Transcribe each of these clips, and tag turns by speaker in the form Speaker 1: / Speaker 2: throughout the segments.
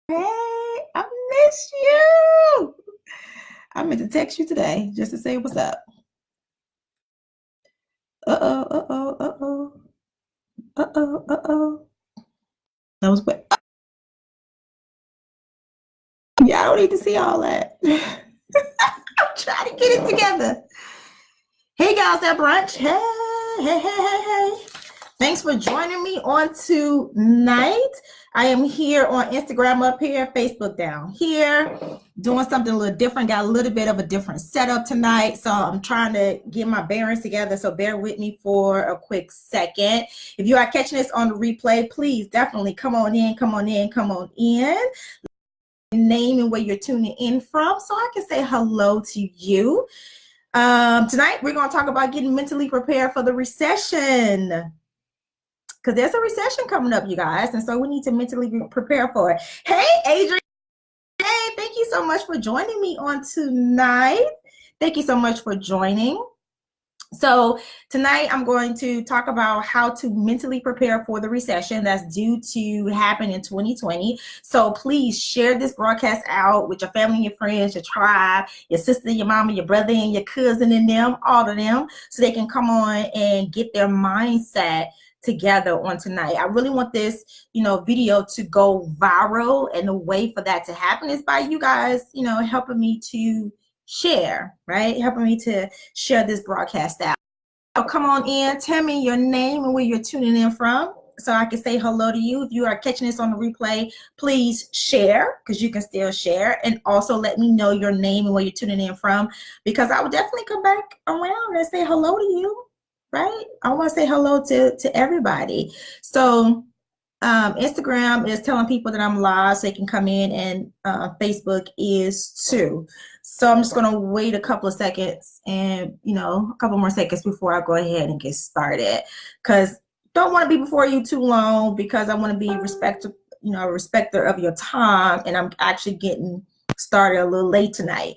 Speaker 1: Hey, I miss you. I meant to text you today just to say what's up. Uh-oh, uh-oh, uh-oh, uh-oh, uh-oh. That was what. Yeah, I don't need to see all that. I'm trying to get it together. Hey, guys at brunch. Hey, hey, hey, hey, hey. Thanks for joining me on tonight. I am here on Instagram up here, Facebook down here, doing something a little different. Got a little bit of a different setup tonight. So I'm trying to get my bearings together. So bear with me for a quick second. If you are catching this on the replay, please definitely come on in, come on in, come on in. Name and where you're tuning in from so I can say hello to you. Tonight, we're going to talk about getting mentally prepared for the recession. Because there's a recession coming up, you guys. And so we need to mentally prepare for it. Hey, Adrian. Hey, thank you so much for joining me on tonight. Thank you so much for joining. So tonight I'm going to talk about how to mentally prepare for the recession that's due to happen in 2020. So please share this broadcast out with your family, your friends, your tribe, your sister, your mama, your brother, and your cousin and them, all of them, so they can come on and get their mindset together on tonight. I really want this, video to go viral, and the way for that to happen is by you guys, helping me to share, right? Helping me to share this broadcast out. So come on in, tell me your name and where you're tuning in from so I can say hello to you. If you are catching this on the replay, please share, because you can still share, and also let me know your name and where you're tuning in from, because I will definitely come back around and say hello to you. Right? I want to say hello to everybody. So Instagram is telling people that I'm live so they can come in, and Facebook is too. So I'm just going to wait a couple of seconds and, a couple more seconds before I go ahead and get started, because don't want to be before you too long, because I want to be a respecter of your time, and I'm actually getting started a little late tonight.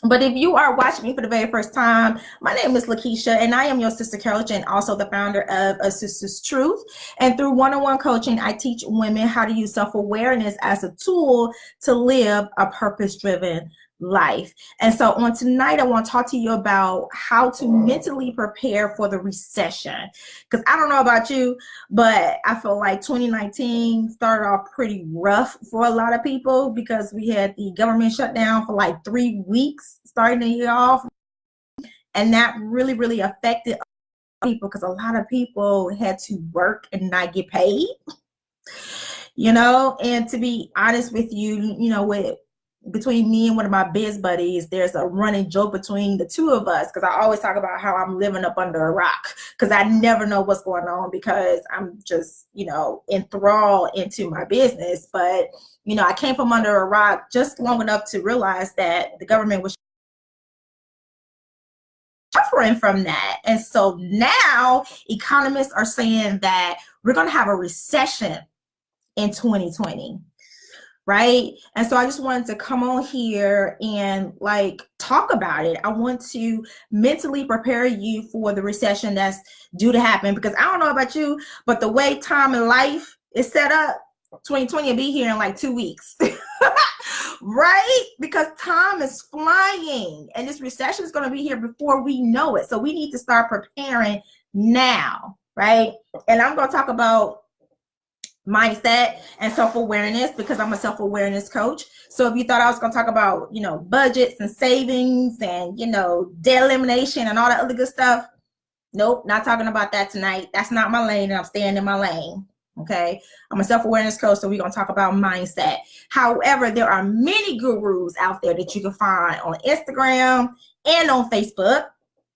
Speaker 1: But if you are watching me for the very first time, my name is LaKitia, and I am your sister coach and also the founder of A Sister's Truth. And through one-on-one coaching, I teach women how to use self-awareness as a tool to live a purpose-driven life. And so on tonight, I want to talk to you about how to mentally prepare for the recession. Because I don't know about you, but I feel like 2019 started off pretty rough for a lot of people, because we had the government shutdown for like 3 weeks starting the year off. And that really, really affected people, because a lot of people had to work and not get paid. And to be honest with you, between me and one of my biz buddies, there's a running joke between the two of us, because I always talk about how I'm living up under a rock, because I never know what's going on, because I'm just, enthralled into my business. But, I came from under a rock just long enough to realize that the government was suffering from that. And so now economists are saying that we're going to have a recession in 2020. Right? And so I just wanted to come on here and talk about it. I want to mentally prepare you for the recession that's due to happen, because I don't know about you, but the way time and life is set up, 2020 will be here in like 2 weeks. Right? Because time is flying, and this recession is going to be here before we know it. So we need to start preparing now, right? And I'm going to talk about mindset and self-awareness, because I'm a self-awareness coach. So if you thought I was going to talk about, budgets and savings and, debt elimination and all that other good stuff, nope, not talking about that tonight. That's not my lane, and I'm staying in my lane. Okay. I'm a self-awareness coach, so we're going to talk about mindset. However, there are many gurus out there that you can find on Instagram and on Facebook,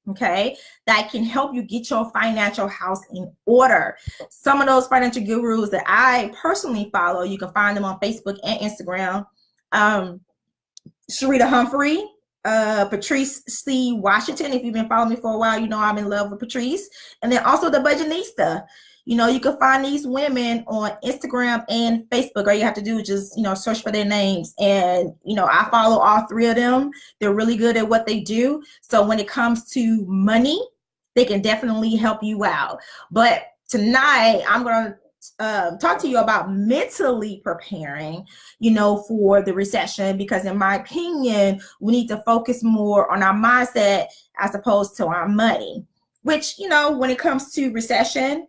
Speaker 1: okay, that can help you get your financial house in order. Some of those financial gurus that I personally follow, you can find them on Facebook and Instagram. Sharita Humphrey, Patrice C. Washington. If you've been following me for a while, I'm in love with Patrice. And then also the Budgetnista. You can find these women on Instagram and Facebook. All you have to do is just, search for their names. And, I follow all three of them. They're really good at what they do. So when it comes to money, they can definitely help you out. But tonight, I'm going to talk to you about mentally preparing, for the recession, because in my opinion, we need to focus more on our mindset as opposed to our money, which, when it comes to recession,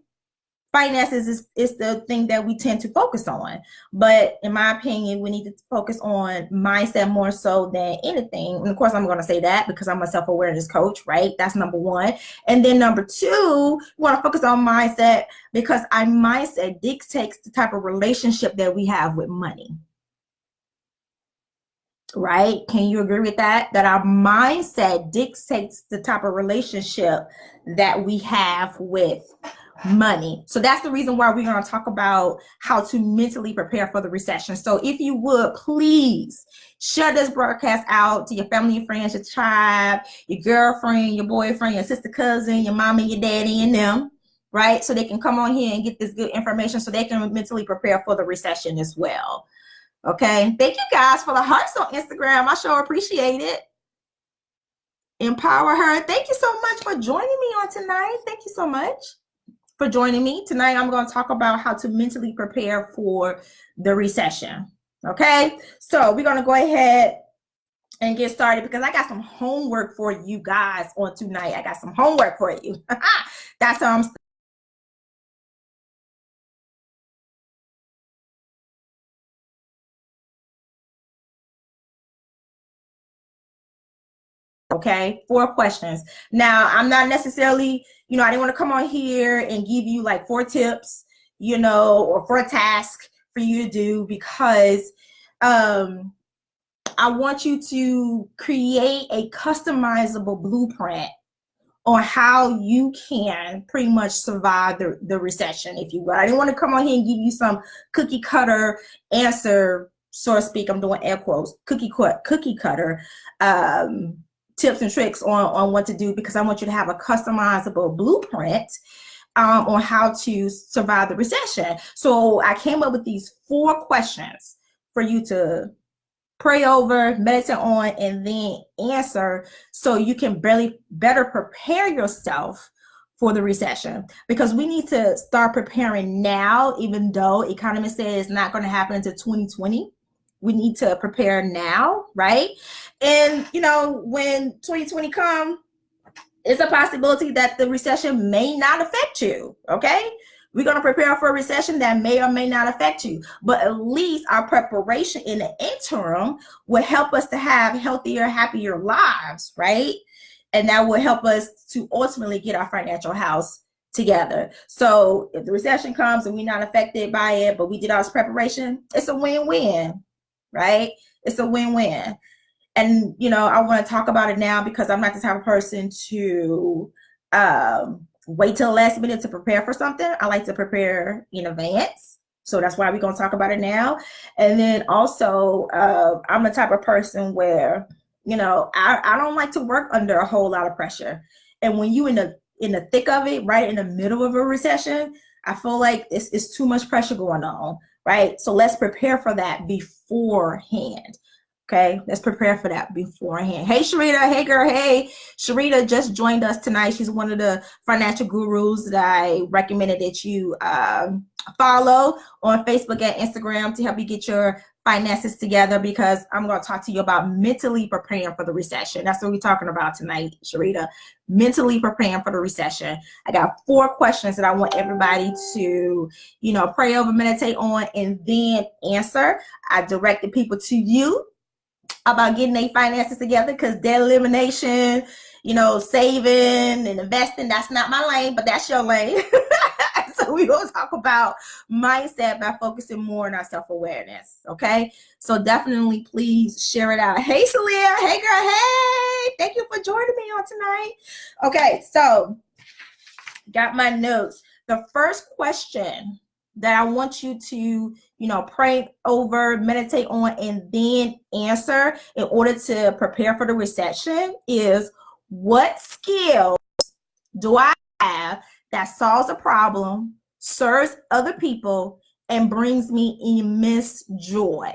Speaker 1: finances is the thing that we tend to focus on. But in my opinion, we need to focus on mindset more so than anything. And of course, I'm going to say that because I'm a self-awareness coach, right? That's number one. And then number two, we want to focus on mindset because our mindset dictates the type of relationship that we have with money. Right? Can you agree with that? That our mindset dictates the type of relationship that we have with money. So that's the reason why we're going to talk about how to mentally prepare for the recession. So if you would, please share this broadcast out to your family, your friends, your tribe, your girlfriend, your boyfriend, your sister, cousin, your mom and your daddy and them, right? So they can come on here and get this good information so they can mentally prepare for the recession as well. Okay. Thank you guys for the hearts on Instagram. I sure appreciate it. Empower her. Thank you so much for joining me on tonight. Thank you so much for joining me. Tonight, I'm going to talk about how to mentally prepare for the recession. Okay. So we're going to go ahead and get started because I got some homework for you guys on tonight. I got some homework for you. That's okay, 4 questions. Now, I'm not necessarily, I didn't want to come on here and give you like 4 tips, or 4 tasks for you to do because I want you to create a customizable blueprint on how you can pretty much survive the recession, if you will. I didn't want to come on here and give you some cookie cutter answer, so to speak. I'm doing air quotes, cookie cutter tips and tricks on what to do, because I want you to have a customizable blueprint on how to survive the recession. So I came up with these 4 questions for you to pray over, meditate on, and then answer so you can better prepare yourself for the recession, because we need to start preparing now, even though economists say it's not going to happen until 2020. We need to prepare now, right? And, when 2020 comes, it's a possibility that the recession may not affect you, okay? We're going to prepare for a recession that may or may not affect you, but at least our preparation in the interim will help us to have healthier, happier lives, right? And that will help us to ultimately get our financial house together. So if the recession comes and we're not affected by it, but we did all this preparation, it's a win-win, right? It's a win-win. And, I want to talk about it now because I'm not the type of person to wait till the last minute to prepare for something. I like to prepare in advance. So that's why we're going to talk about it now. And then also, I'm the type of person where, I don't like to work under a whole lot of pressure. And when you in the thick of it, right in the middle of a recession, I feel like it's too much pressure going on, right? So let's prepare for that beforehand. Okay, let's prepare for that beforehand. Hey, Sharita. Hey, girl. Hey, Sharita just joined us tonight. She's one of the financial gurus that I recommended that you follow on Facebook and Instagram to help you get your finances together, because I'm going to talk to you about mentally preparing for the recession. That's what we're talking about tonight, Sharita. Mentally preparing for the recession. I got 4 questions that I want everybody to, pray over, meditate on, and then answer. I directed people to you about getting their finances together, because debt elimination, saving and investing, that's not my lane, but that's your lane. So we're going to talk about mindset by focusing more on our self-awareness. Okay. So definitely please share it out. Hey, Celia. Hey, girl. Hey, thank you for joining me on tonight. Okay. So got my notes. The first question that I want you to, pray over, meditate on, and then answer in order to prepare for the recession is, what skills do I have that solves a problem, serves other people, and brings me immense joy?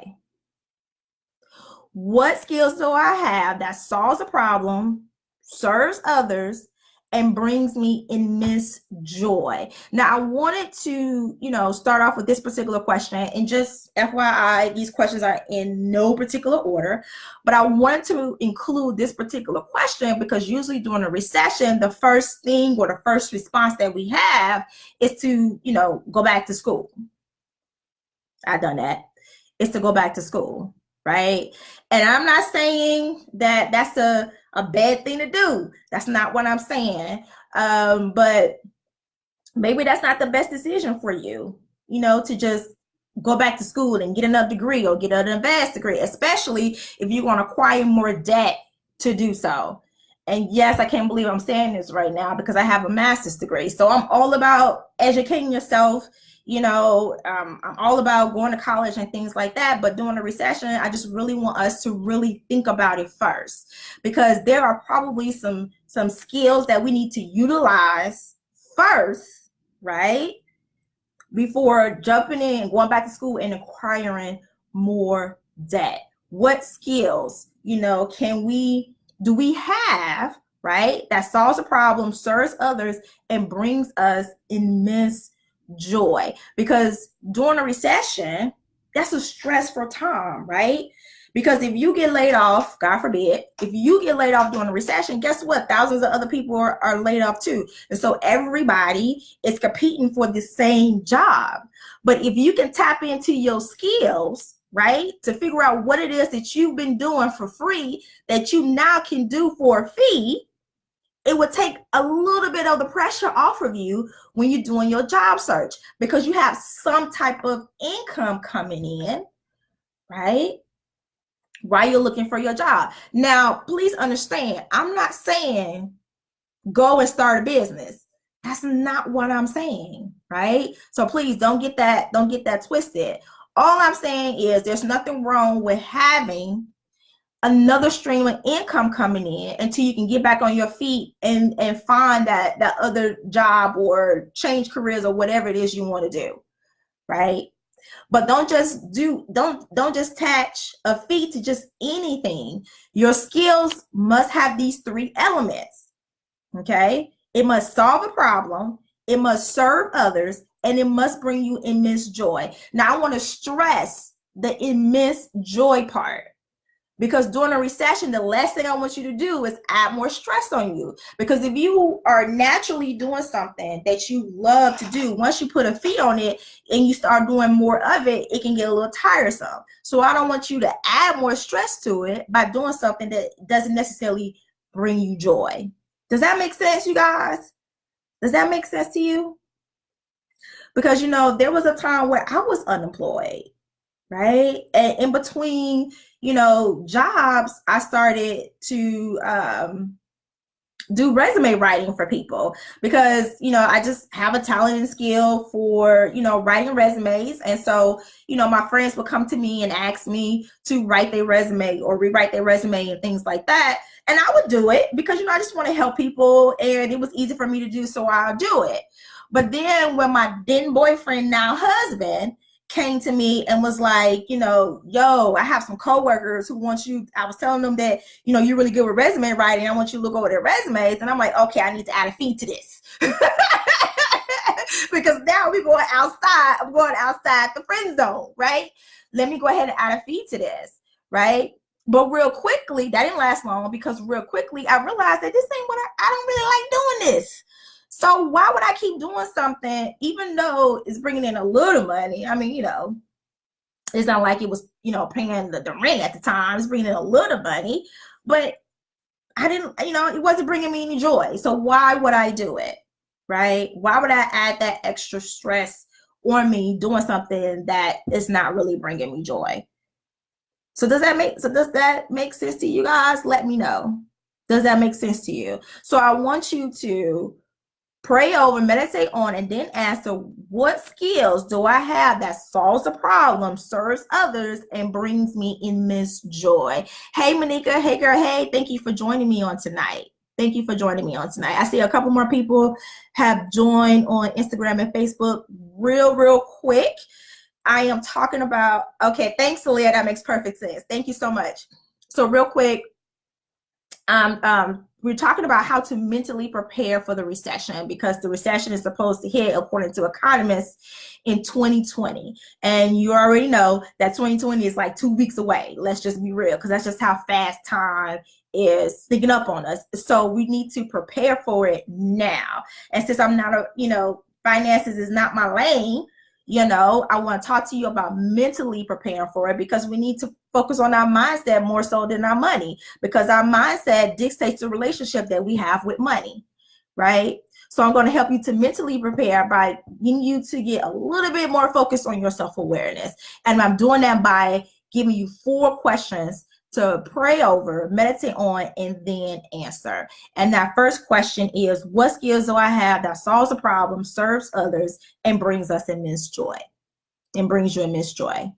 Speaker 1: What skills do I have that solves a problem, serves others, and brings me immense joy. Now, I wanted to, start off with this particular question, and just FYI, these questions are in no particular order, but I wanted to include this particular question because usually during a recession, the first thing or the first response that we have is to, go back to school. I've done that. It's to go back to school, right? And I'm not saying that that's a bad thing to do. That's not what I'm saying. But maybe that's not the best decision for you, to just go back to school and get another degree or get an advanced degree, especially if you're going to acquire more debt to do so. And yes, I can't believe I'm saying this right now because I have a master's degree. So I'm all about educating yourself. I'm all about going to college and things like that. But during the recession, I just really want us to really think about it first, because there are probably some skills that we need to utilize first, right? Before jumping in and going back to school and acquiring more debt. What skills, do we have, right? That solves a problem, serves others, and brings us immense joy. Because during a recession, that's a stressful time, right? Because if you get laid off, God forbid, if you get laid off during a recession, guess what? Thousands of other people are laid off too. And so everybody is competing for the same job. But if you can tap into your skills, right, to figure out what it is that you've been doing for free that you now can do for a fee, it would take a little bit of the pressure off of you when you're doing your job search, because you have some type of income coming in, right, while you're looking for your job. Now, please understand, I'm not saying go and start a business. That's not what I'm saying, right? So please don't get that twisted. All I'm saying is there's nothing wrong with having another stream of income coming in until you can get back on your feet and find that other job or change careers or whatever it is you want to do, right? But don't just attach a fee to just anything. Your skills must have these three elements, okay? It must solve a problem, it must serve others, and it must bring you immense joy. Now, I want to stress the immense joy part, because during a recession, the last thing I want you to do is add more stress on you. Because if you are naturally doing something that you love to do, once you put a fee on it and you start doing more of it, it can get a little tiresome. So I don't want you to add more stress to it by doing something that doesn't necessarily bring you joy. Does that make sense, you guys? Does that make sense to you? Because, there was a time where I was unemployed, right? And in between, jobs, I started to do resume writing for people because, I just have a talent and skill for, writing resumes. And so, my friends would come to me and ask me to write their resume or rewrite their resume and things like that. And I would do it because, I just want to help people, and it was easy for me to do, so I'll do it. But then when my then boyfriend, now husband, came to me and was like, yo, I have some coworkers who want you. I was telling them that, you're really good with resume writing. I want you to look over their resumes. And I'm like, okay, I need to add a fee to this. Because now we're going outside. I'm going outside the friend zone, right? Let me go ahead and add a fee to this, right? But real quickly, that didn't last long, because real quickly I realized that this ain't what I don't really like doing this. So why would I keep doing something, even though it's bringing in a little money? I mean, it's not like it was, paying the rent at the time. It's bringing in a little money, but I didn't, it wasn't bringing me any joy. So why would I do it, right? Why would I add that extra stress on me doing something that is not really bringing me joy? So does that make sense to you guys? Let me know. Does that make sense to you? So I want you to pray over, meditate on, and then answer, what skills do I have that solves a problem, serves others, and brings me immense joy? Hey, Monica. Hey, girl. Hey, thank you for joining me on tonight. I see a couple more people have joined on Instagram and Facebook. Real quick, I am talking about, okay, thanks, Celia. That makes perfect sense. Thank you so much. So real quick, we're talking about how to mentally prepare for the recession, because the recession is supposed to hit, according to economists, in 2020. And you already know that 2020 is like 2 weeks away. Let's just be real, because that's just how fast time is sneaking up on us. So we need to prepare for it now. And since I'm not finances is not my lane, I want to talk to you about mentally preparing for it, because we need to focus on our mindset more so than our money, because our mindset dictates the relationship that we have with money, right? So I'm going to help you to mentally prepare by getting you to get a little bit more focused on your self-awareness. And I'm doing that by giving you 4 questions to pray over, meditate on, and then answer. And that first question is, what skills do I have that solves a problem, serves others, and brings us immense joy? And brings you immense joy.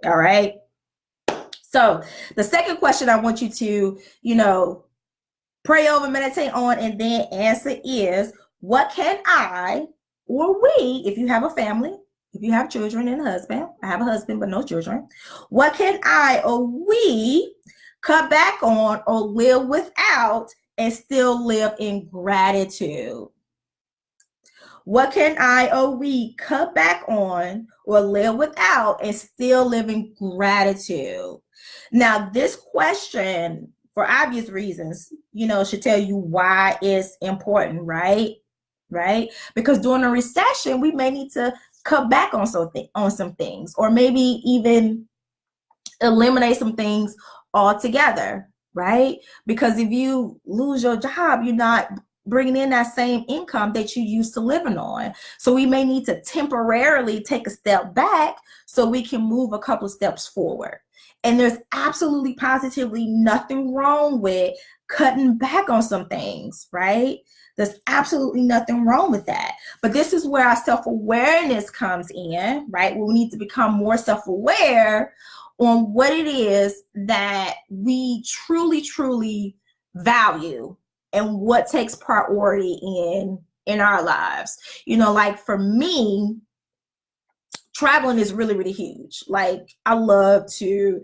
Speaker 1: All right. So the second question I want you to, pray over, meditate on, and then answer is, what can I, or we, if you have a family, if you have children and a husband, I have a husband but no children, what can I or we cut back on or live without and still live in gratitude? What can I or we cut back on or live without and still live in gratitude? Now, this question, for obvious reasons, should tell you why it's important, right? Right? Because during a recession, we may need to cut back on some things, or maybe even eliminate some things altogether, right? Because if you lose your job, you're not bringing in that same income that you used to living on. So we may need to temporarily take a step back so we can move a couple of steps forward. And there's absolutely positively nothing wrong with cutting back on some things, right? There's absolutely nothing wrong with that. But this is where our self-awareness comes in, right? We need to become more self-aware on what it is that we truly, truly value and what takes priority in our lives. Like for me, traveling is really, really huge. Like I love to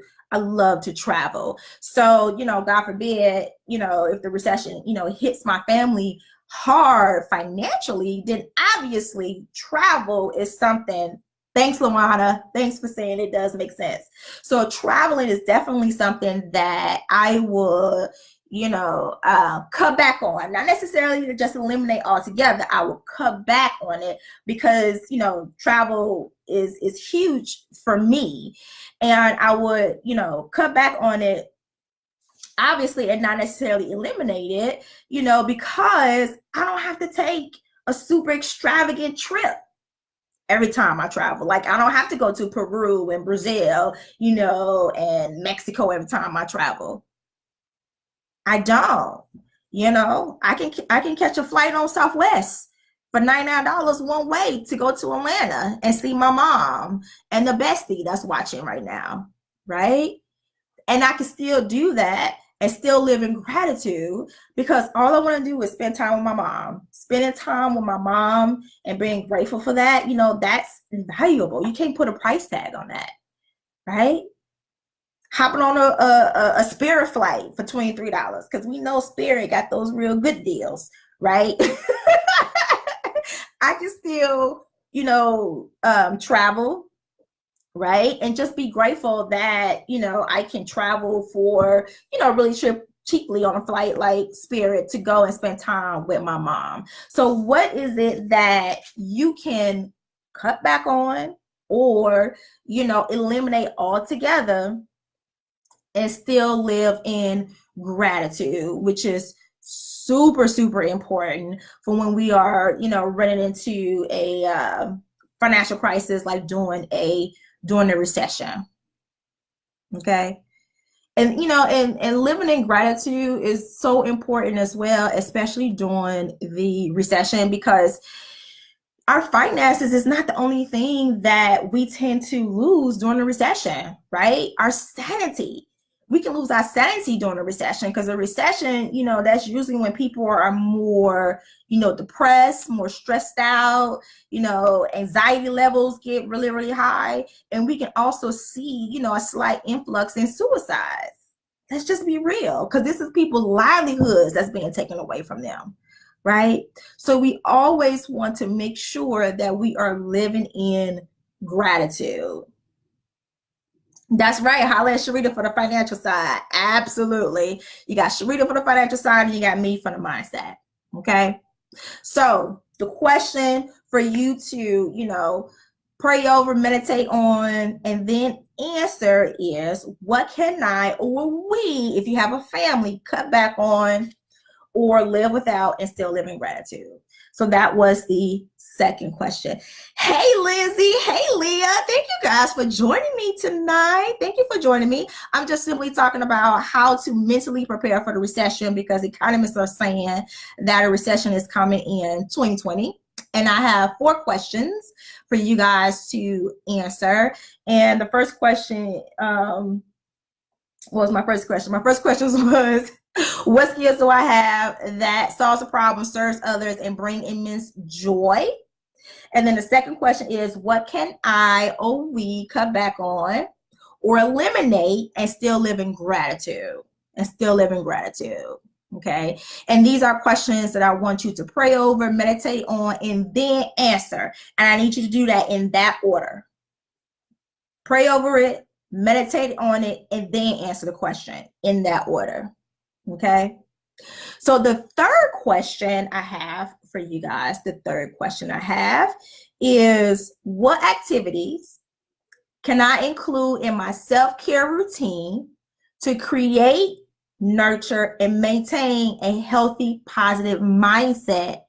Speaker 1: travel. So, God forbid, if the recession, hits my family hard financially, then obviously travel is something. Thanks, Luana. Thanks for saying it does make sense. So traveling is definitely something that I would, cut back on. Not necessarily to just eliminate altogether. I will cut back on it because, travel is huge for me. And I would, cut back on it, obviously, and not necessarily eliminate it, because I don't have to take a super extravagant trip every time I travel. Like I don't have to go to Peru and Brazil, and Mexico every time I travel. I don't, I can catch a flight on Southwest for $99 one way to go to Atlanta and see my mom and the bestie that's watching right now, right? And I can still do that and still live in gratitude because all I want to do is spend time with my mom. Spending time with my mom and being grateful for that, that's invaluable. You can't put a price tag on that, right? Hopping on a Spirit flight for $23 because we know Spirit got those real good deals, right? I can still, travel, right? And just be grateful that, I can travel for, really cheaply on a flight like Spirit to go and spend time with my mom. So what is it that you can cut back on or, eliminate altogether and still live in gratitude, which is super, super important for when we are, running into a financial crisis like during a recession. Okay. And, and living in gratitude is so important as well, especially during the recession, because our finances is not the only thing that we tend to lose during a recession, right? Our sanity. We can lose our sanity during a recession because a recession, that's usually when people are more, depressed, more stressed out, anxiety levels get really, really high. And we can also see, a slight influx in suicides, Let's just be real, because this is people's livelihoods that's being taken away from them, right? So we always want to make sure that we are living in gratitude. That's right. Holla at Sharita for the financial side. Absolutely. You got Sharita for the financial side, and you got me for the mindset. Okay. So the question for you to, pray over, meditate on, and then answer is, what can I or we, if you have a family, cut back on or live without and still live in gratitude? So that was the second question. Hey, Lindsay. Hey, Leah. Thank you guys for joining me tonight. Thank you for joining me. I'm just simply talking about how to mentally prepare for the recession, because economists are saying that a recession is coming in 2020. And I have 4 questions for you guys to answer. And the first question was my first question. My first question was, what skills do I have that solves a problem, serves others, and bring immense joy? And then the second question is, what can I or we cut back on or eliminate and still live in gratitude? Okay. And these are questions that I want you to pray over, meditate on, and then answer. And I need you to do that in that order. Pray over it, meditate on it, and then answer the question in that order. Okay. So the third question I have for you guys, is, what activities can I include in my self-care routine to create, nurture, and maintain a healthy, positive mindset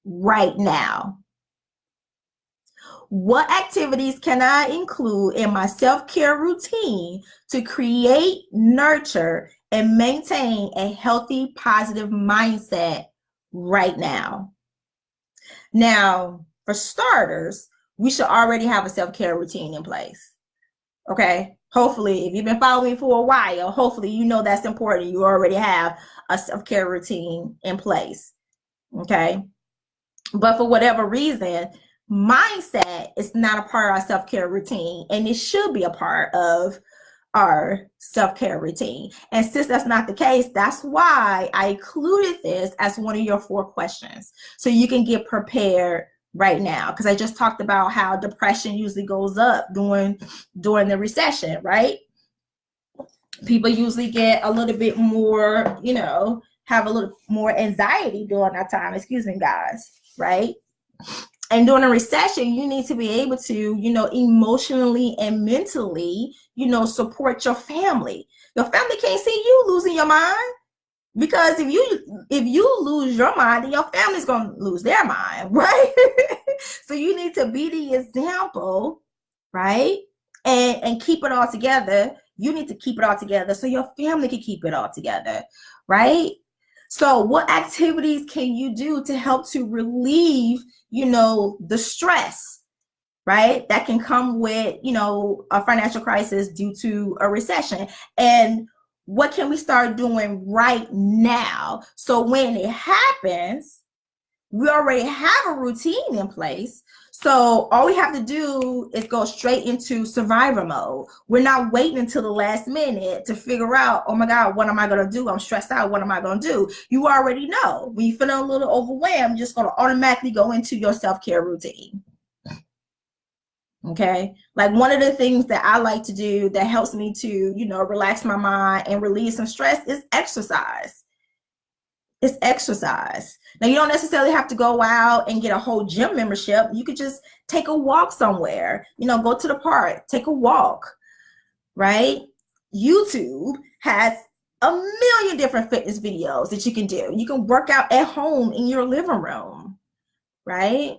Speaker 1: right now? What activities can I include in my self-care routine to create, nurture, and maintain a healthy, positive mindset right now? Now, for starters, we should already have a self-care routine in place. Okay? Hopefully, if you've been following me for a while, hopefully you know that's important. You already have a self-care routine in place. Okay? But for whatever reason, mindset is not a part of our self-care routine, and it should be a part of our self-care routine. And since that's not the case, that's why I included this as one of your 4 questions, so you can get prepared right now, because I just talked about how depression usually goes up during the recession, right? People usually get a little bit more, have a little more anxiety during that time. Excuse me, guys, right? And during a recession, you need to be able to, emotionally and mentally, support your family. Your family can't see you losing your mind, because if you lose your mind, then your family's going to lose their mind, right? So you need to be the example, right? And keep it all together. You need to keep it all together so your family can keep it all together, right? So what activities can you do to help to relieve, the stress, right, that can come with, a financial crisis due to a recession? And what can we start doing right now, so when it happens, we already have a routine in place? So all we have to do is go straight into survivor mode. We're not waiting until the last minute to figure out, oh my God, what am I going to do? I'm stressed out. What am I going to do? You already know. When you feel a little overwhelmed, you're just going to automatically go into your self-care routine. Okay. Like, one of the things that I like to do that helps me to, relax my mind and relieve some stress is exercise. It's exercise. Now, you don't necessarily have to go out and get a whole gym membership. You could just take a walk somewhere, go to the park, take a walk, right? YouTube has a million different fitness videos that you can do. You can work out at home in your living room, right?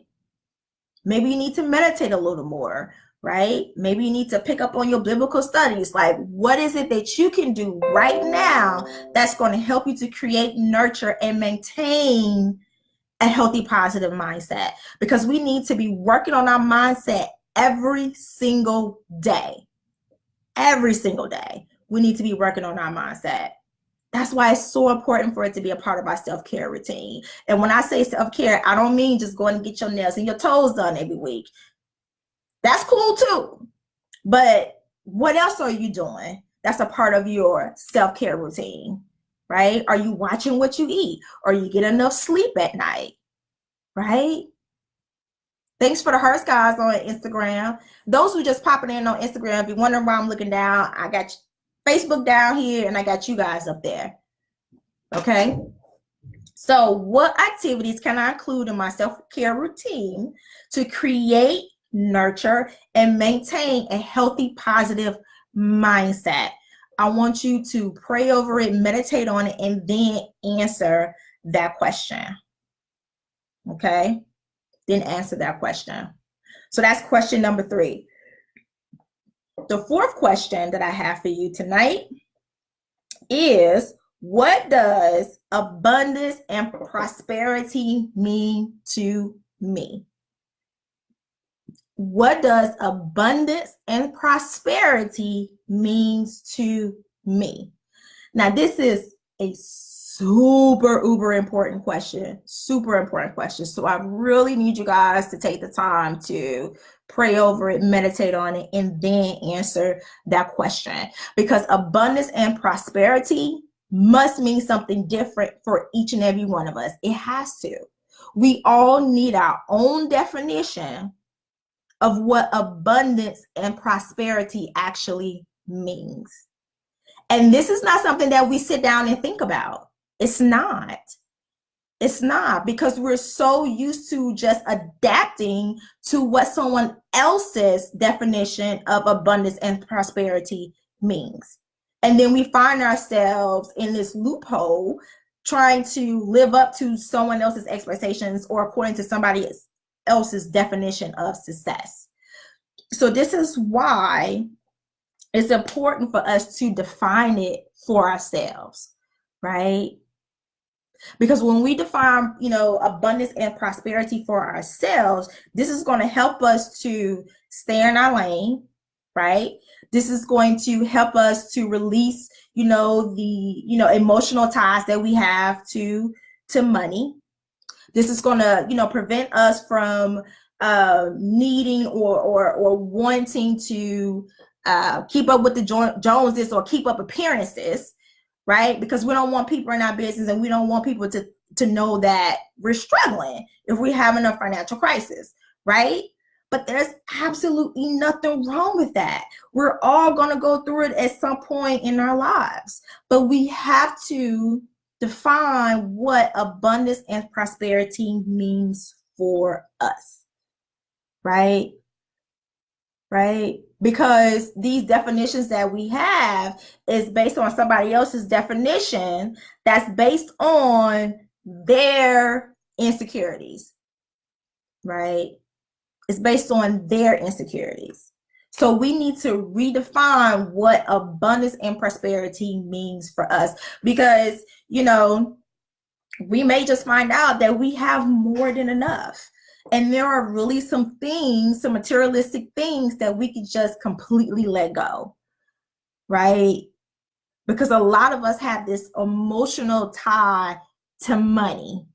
Speaker 1: Maybe you need to meditate a little more, right? Maybe you need to pick up on your biblical studies. Like, what is it that you can do right now that's going to help you to create, nurture, and maintain a healthy, positive mindset? Because we need to be working on our mindset every single day. Every single day, we need to be working on our mindset. That's why it's so important for it to be a part of our self-care routine. And when I say self-care, I don't mean just going to get your nails and your toes done every week. That's cool too. But what else are you doing that's a part of your self-care routine, right? Are you watching what you eat? Or you get enough sleep at night, right? Thanks for the hearts, guys, on Instagram. Those who just popping in on Instagram, if you're wondering why I'm looking down, I got Facebook down here and I got you guys up there. Okay. So what activities can I include in my self-care routine to create, nurture, and maintain a healthy, positive mindset? I want you to pray over it, meditate on it, and then answer that question. Okay? Then answer that question. So that's question number 3. The fourth question that I have for you tonight is, what does abundance and prosperity mean to me? What does abundance and prosperity means to me? Now, this is a super uber important question, super important question. So I really need you guys to take the time to pray over it, meditate on it, and then answer that question, because abundance and prosperity must mean something different for each and every one of us. It has to. We all need our own definition of what abundance and prosperity actually means. And this is not something that we sit down and think about. It's not. It's not, because we're so used to just adapting to what someone else's definition of abundance and prosperity means. And then we find ourselves in this loophole trying to live up to someone else's expectations or according to somebody else's definition of success. So this is why it's important for us to define it for ourselves, right? Because when we define, abundance and prosperity for ourselves, this is going to help us to stay in our lane, right? This is going to help us to release, the, emotional ties that we have to money. This is going to, prevent us from needing or wanting to keep up with the Joneses or keep up appearances, right? Because we don't want people in our business, and we don't want people to know that we're struggling if we're having a financial crisis, right? But there's absolutely nothing wrong with that. We're all going to go through it at some point in our lives, but we have to define what abundance and prosperity means for us, right? Right? Because these definitions that we have is based on somebody else's definition that's based on their insecurities, right? It's based on their insecurities. So we need to redefine what abundance and prosperity means for us, because, we may just find out that we have more than enough. And there are really some things, some materialistic things that we could just completely let go, right? Because a lot of us have this emotional tie to money,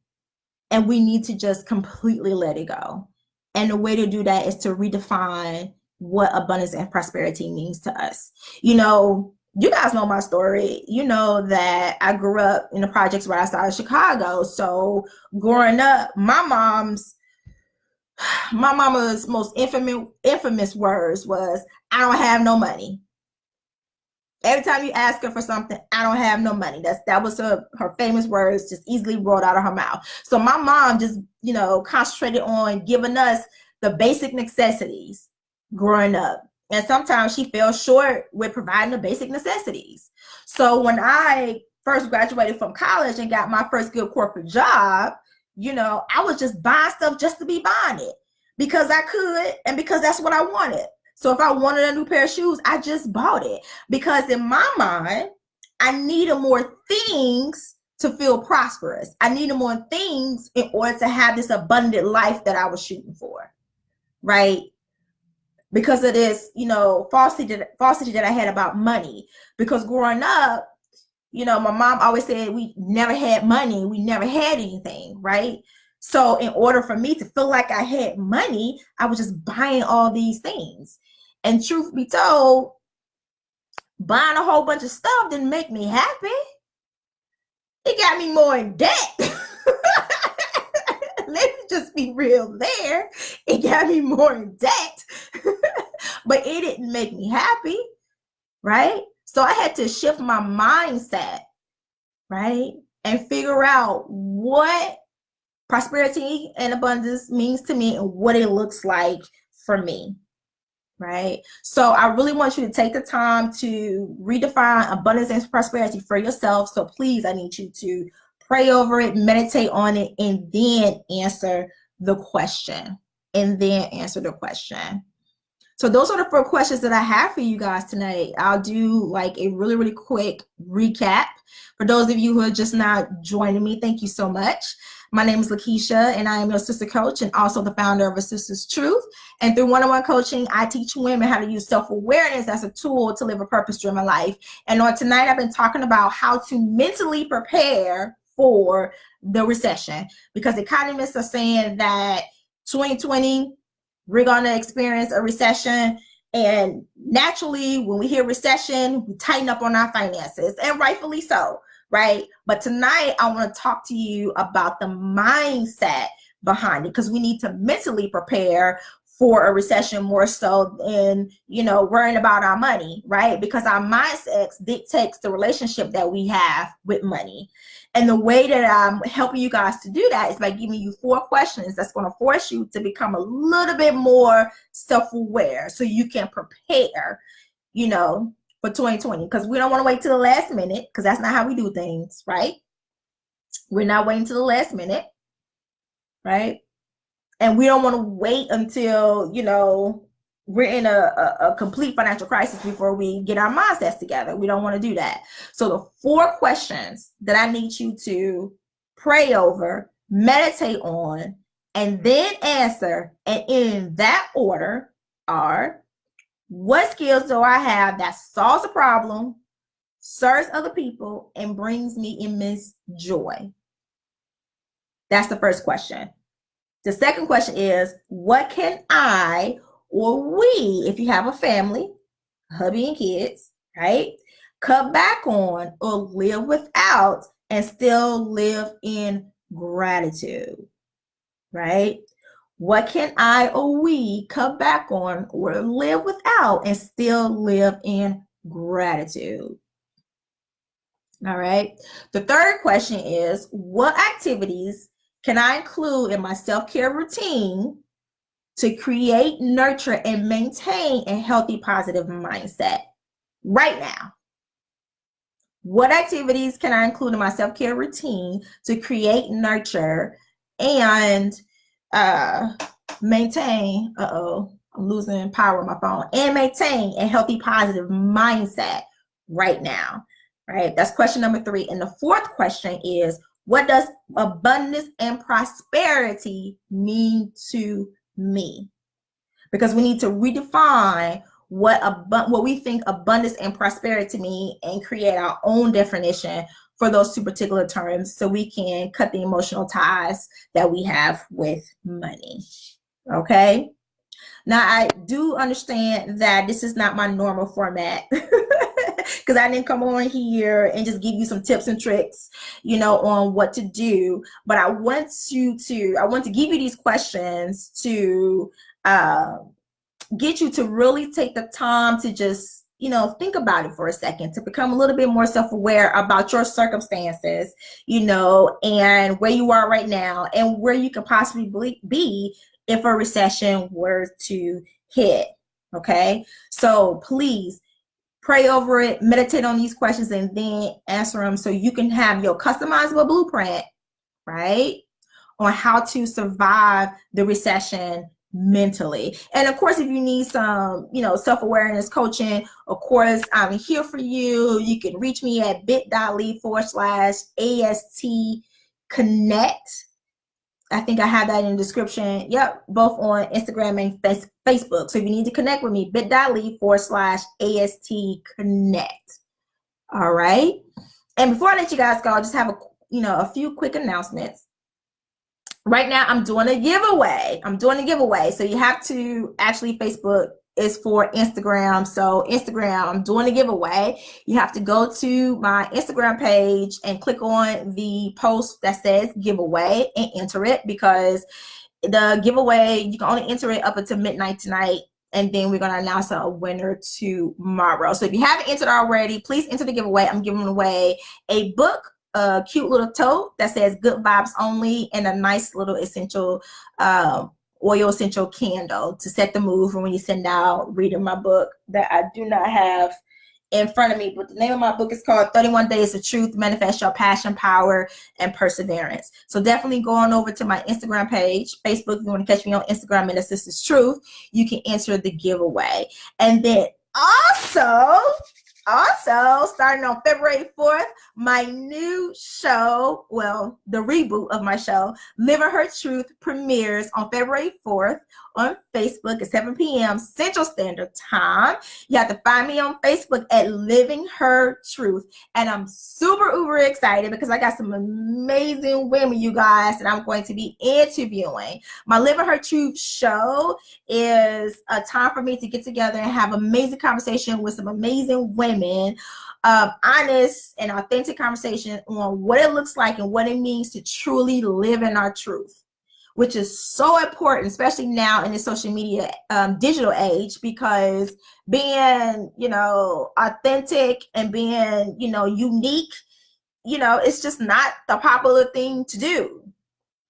Speaker 1: and we need to just completely let it go. And the way to do that is to redefine what abundance and prosperity means to us. You guys know my story. You know that I grew up in the projects right outside of Chicago. So growing up, my mama's most infamous words was, "I don't have no money." Every time you ask her for something, "I don't have no money." That was her famous words, just easily rolled out of her mouth. So my mom just, concentrated on giving us the basic necessities growing up. And sometimes she fell short with providing the basic necessities. So when I first graduated from college and got my first good corporate job, I was just buying stuff just to be buying it because I could and because that's what I wanted. So if I wanted a new pair of shoes, I just bought it, because in my mind, I needed more things to feel prosperous. I needed more things in order to have this abundant life that I was shooting for, right? Because of this, falsity that I had about money. Because growing up, my mom always said we never had money. We never had anything, right? So in order for me to feel like I had money, I was just buying all these things. And truth be told, Buying a whole bunch of stuff didn't make me happy. It got me more in debt. Let me just be real there. It got me more in debt, but it didn't make me happy, right? So I had to shift my mindset, right? And figure out what prosperity and abundance means to me and what it looks like for me, right? So I really want you to take the time to redefine abundance and prosperity for yourself. So please, I need you to pray over it, meditate on it, and then answer the question. So those are the 4 questions that I have for you guys tonight. I'll do like a really, really quick recap. For those of you who are just now joining me, thank you so much. My name is LaKitia, and I am your sister coach and also the founder of A Sister's Truth. And through one-on-one coaching, I teach women how to use self-awareness as a tool to live a purpose-driven life. And on tonight, I've been talking about how to mentally prepare for the recession, because economists are saying that 2020, we're going to experience a recession. And naturally, when we hear recession, we tighten up on our finances, and rightfully so, right? But tonight, I want to talk to you about the mindset behind it, because we need to mentally prepare for a recession more so than, worrying about our money, right? Because our mindset dictates the relationship that we have with money. And the way that I'm helping you guys to do that is by giving you 4 questions that's going to force you to become a little bit more self-aware so you can prepare, for 2020. Because we don't want to wait till the last minute, because that's not how we do things, right? We're not waiting till the last minute, right? And we don't want to wait until, we're in a complete financial crisis before we get our mindsets together. We don't want to do that. So the 4 questions that I need you to pray over, meditate on, and then answer, and in that order, are: what skills do I have that solves a problem, serves other people, and brings me immense joy? That's the first question. The second question is, what can I, or we, if you have a family, hubby and kids, right, cut back on or live without and still live in gratitude, right? What can I or we cut back on or live without and still live in gratitude? All right. The third question is, what activities can I include in my self-care routine to create, nurture, and maintain a healthy, positive mindset right now? What activities can I include in my self-care routine to create, nurture, and maintain, I'm losing power on my phone, and maintain a healthy, positive mindset right now, right? That's question number 3. And the 4th question is, what does abundance and prosperity mean to me? Because we need to redefine what we think abundance and prosperity mean and create our own definition for those 2 particular terms so we can cut the emotional ties that we have with money. Okay? Now, I do understand that this is not my normal format, because I didn't come on here and just give you some tips and tricks, on what to do. But I want to give you these questions to get you to really take the time to just, think about it for a second, to become a little bit more self-aware about your circumstances, and where you are right now and where you could possibly be if a recession were to hit. Okay. So please pray over it, meditate on these questions, and then answer them so you can have your customizable blueprint, right, on how to survive the recession mentally. And of course, if you need some, self-awareness coaching, of course, I'm here for you. You can reach me at bit.ly/AST Connect. I think I have that in the description. Yep, both on Instagram and Facebook. So if you need to connect with me, bit.ly/AST Connect. All right. And before I let you guys go, I just have a few quick announcements. Right now, I'm doing a giveaway. So you have to actually Facebook is for Instagram. So Instagram, I'm doing a giveaway. You have to go to my Instagram page and click on the post that says giveaway and enter it, because the giveaway, you can only enter it up until midnight tonight. And then we're going to announce a winner tomorrow. So if you haven't entered already, please enter the giveaway. I'm giving away a book, a cute little tote that says good vibes only, and a nice little essential oil essential candle to set the mood for when you send out reading my book that I do not have in front of me. But the name of my book is called 31 Days of Truth, Manifest Your Passion, Power, and Perseverance. So definitely go on over to my Instagram page, Facebook. If you want to catch me on Instagram and Sister's Truth, you can enter the giveaway. And then also starting on February 4th, my new show, well, the reboot of my show, Living Her Truth, premieres on February 4th on Facebook at 7 p.m. Central Standard Time. You have to find me on Facebook at Living Her Truth. And I'm super uber excited because I got some amazing women, you guys, that I'm going to be interviewing. My Living Her Truth show is a time for me to get together and have amazing conversation with some amazing women, honest and authentic conversation on what it looks like and what it means to truly live in our truth, which is so important, especially now in the social media digital age, because being, authentic and being, unique, it's just not the popular thing to do,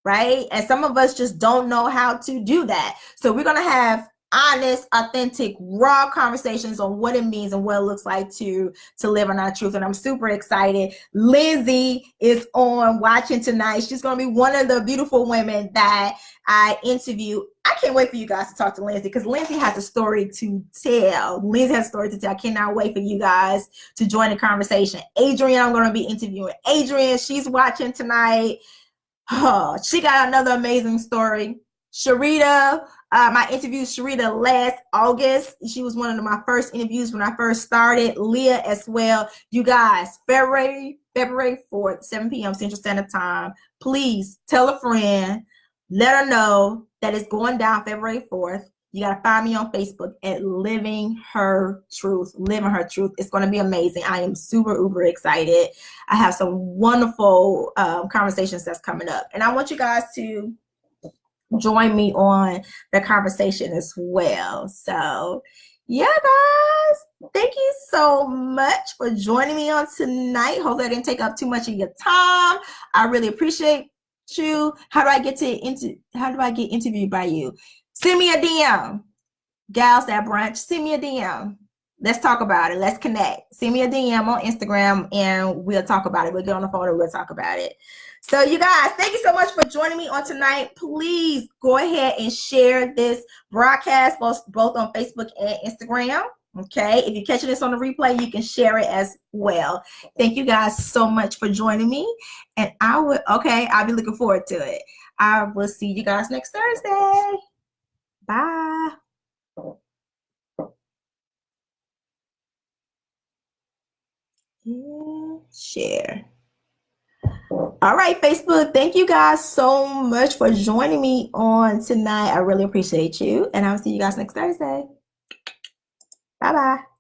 Speaker 1: right? And some of us just don't know how to do that. So we're going to have honest, authentic, raw conversations on what it means and what it looks like to live in our truth. And I'm super excited. Lindsay is on watching tonight. She's going to be one of the beautiful women that I interview. I can't wait for you guys to talk to Lindsay, because Lindsay has a story to tell. Lindsay has a story to tell. I cannot wait for you guys to join the conversation. Adrienne, I'm going to be interviewing Adrienne. She's watching tonight. Oh, she got another amazing story. Sharita, I interviewed Sharita last August. She was one of my first interviews when I first started. Leah as well. You guys, February 4th, 7 p.m. Central Standard Time. Please tell a friend. Let her know that it's going down February 4th. You got to find me on Facebook at Living Her Truth. Living Her Truth. It's going to be amazing. I am super uber excited. I have some wonderful conversations that's coming up. And I want you guys to join me on the conversation as well. So yeah, guys, thank you so much for joining me on tonight. Hopefully I didn't take up too much of your time. I really appreciate you. How do I get interviewed by you? Send me a DM. Gals at Brunch, send me a DM. Let's talk about it. Let's connect. Send me a DM on Instagram and we'll talk about it. We'll get on the phone and we'll talk about it. So you guys, thank you so much for joining me on tonight. Please go ahead and share this broadcast both on Facebook and Instagram. Okay, if you're catching this on the replay, you can share it as well. Thank you guys so much for joining me. And I'll be looking forward to it. I will see you guys next Thursday. Bye. And share. All right, Facebook, thank you guys so much for joining me on tonight. I really appreciate you. And I'll see you guys next Thursday. Bye-bye.